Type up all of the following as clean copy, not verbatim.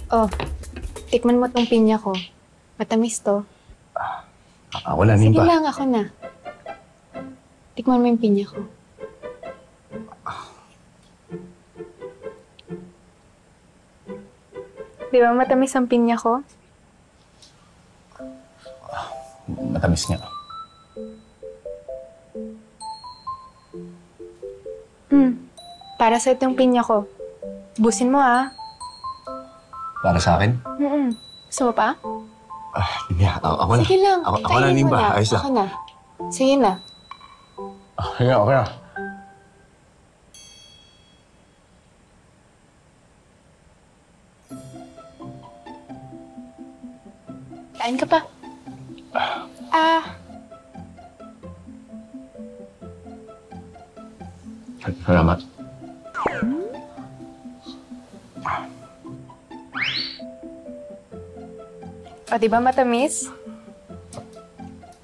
Oh, tikman mo tong pinya ko. Matamis to. Ako na, Nimba. Sige lang, ako na. Tikman mo yung pinya ko. Di ba matamis ang pinya ko? Matamis niya. Para sa itong pinya ko. Busin mo, ah. Para sa akin? Gusto mo pa? Ako na. Sige lang. Ako na, Kainin mo Nimba. na. Ayos lang. Ako na. Sige na. Sige, okay na. Kain ka pa. Salamat. O, di ba matamis?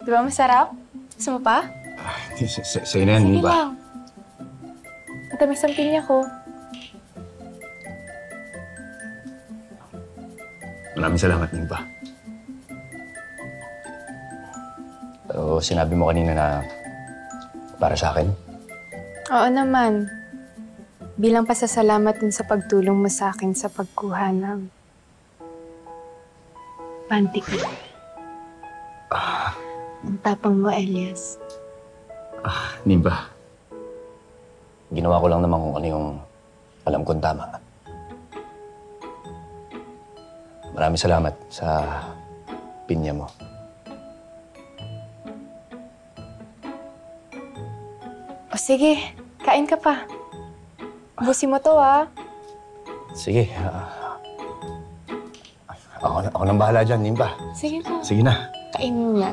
Di ba masarap? Gusto mo pa? Sa'yo na yan, Sige Nimba. lang. Matamis ang pinya ko. Maraming salamat, Nimba. Pero sinabi mo kanina na para sa akin? Oo naman. Bilang pasasalamat din sa pagtulong mo sa akin sa pagkuha ng panty ko. Ang tapang mo, Elias. Nimba. Ginawa ko lang naman kung ano yung alam kong tama. Maraming salamat sa pinya mo. O sige, kain ka pa. Busin mo to, ah. Sige. Ako nang bahala dyan, Nimba. Sige na. Sige na. Kainin mo na.